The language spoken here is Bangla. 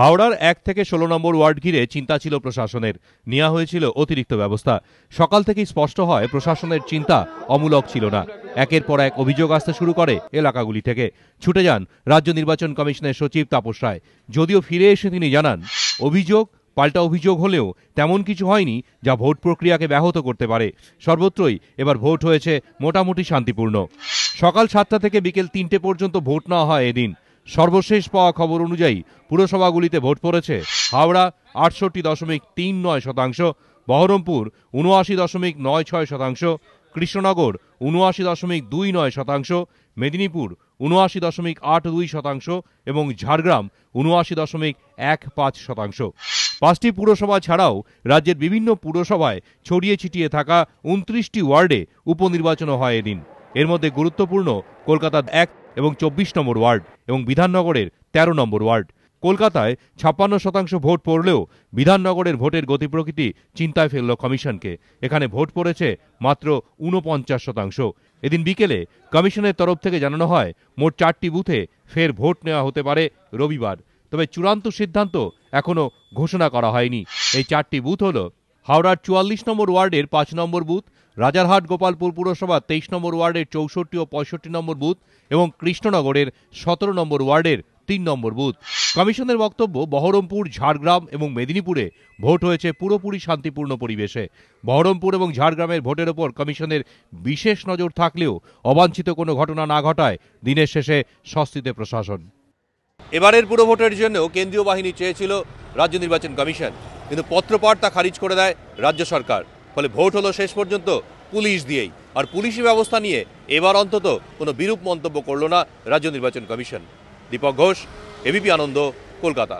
হাওড়ার ১ থেকে ১৬ নম্বর ওয়ার্ড ঘিরে চিন্তা ছিল প্রশাসনের, নেওয়া হয়েছিল অতিরিক্ত ব্যবস্থা। সকাল থেকেই স্পষ্ট হয় প্রশাসনের চিন্তা অমূলক ছিল না। একের পর এক অভিযোগ আসতে শুরু করে এলাকাগুলি থেকে। ছুটে যান রাজ্য নির্বাচন কমিশনের সচিব তাপস রায়। যদিও ফিরে এসে তিনি জানান, অভিযোগ পাল্টা অভিযোগ হলেও তেমন কিছু হয়নি যা ভোট প্রক্রিয়াকে ব্যাহত করতে পারে। সর্বত্রই এবার ভোট হয়েছে মোটামুটি শান্তিপূর্ণ। সকাল ৭টা থেকে বিকেল ৩টে পর্যন্ত ভোট নেওয়া হয় এদিন। সর্বশেষ পাওয়া খবর অনুযায়ী পুরসভাগুলিতে ভোট পড়েছে হাওড়া ৬৮.৩৯%, বহরমপুর ৭৯.৯৬%, কৃষ্ণনগর ৭৯.২৯%, মেদিনীপুর ৭৯.৮২% এবং ঝাড়গ্রাম ৭৯.১৫%। ৫টি পুরসভা ছাড়াও রাজ্যের বিভিন্ন পুরসভায় ছড়িয়ে ছিটিয়ে থাকা ২৯টি ওয়ার্ডে উপনির্বাচনও হয় এদিন। এর মধ্যে গুরুত্বপূর্ণ কলকাতার ১ এবং ২৪ নম্বর ওয়ার্ড এবং বিধাননগরের ১৩ নম্বর ওয়ার্ড। কলকাতায় ৫৬% ভোট পড়লেও বিধাননগরের ভোটের গতি প্রকৃতি চিন্তায় ফেলল কমিশনকে। এখানে ভোট পড়েছে মাত্র ৪৯%। এদিন বিকেলে কমিশনের তরফ থেকে জানানো হয়, মোট ৪টি বুথে ফের ভোট নেওয়া হতে পারে রবিবার। তবে চূড়ান্ত সিদ্ধান্ত এখনো ঘোষণা করা হয়নি। এই ৪টি বুথ হল হাওড়ার ৪৪ নম্বর ওয়ার্ডের ৫ নম্বর বুথ, রাজারহাট গোপালপুর পুরসভার ২৩ নম্বর ওয়ার্ডের ৬৪ ও ৬৫ নম্বর বুথ এবং কৃষ্ণনগরের ১৭ নম্বর ওয়ার্ডের ৩ নম্বর বুথ। কমিশনের বক্তব্য, বহরমপুর, ঝাড়গ্রাম এবং মেদিনীপুরে ভোট হয়েছে পুরোপুরি শান্তিপূর্ণ পরিবেশে। বহরমপুর এবং ঝাড়গ্রামের ভোটের ওপর কমিশনের বিশেষ নজর থাকলেও অবাঞ্ছিত কোনো ঘটনা না ঘটায় দিনের শেষে স্বস্তিতে প্রশাসন। এবারের পুরো ভোটের জন্য কেন্দ্রীয় বাহিনী চেয়েছিল রাজ্য নির্বাচন কমিশন, কিন্তু পত্রপাঠ তা খারিজ করে দেয় রাজ্য সরকার। ফলে ভোট হলো শেষ পর্যন্ত পুলিশ দিয়েই। আর পুলিশি ব্যবস্থা নিয়ে এবার অন্তত কোনো বিরূপ মন্তব্য করল না রাজ্য নির্বাচন কমিশন। দীপক ঘোষ, এবিপি আনন্দ, কলকাতা।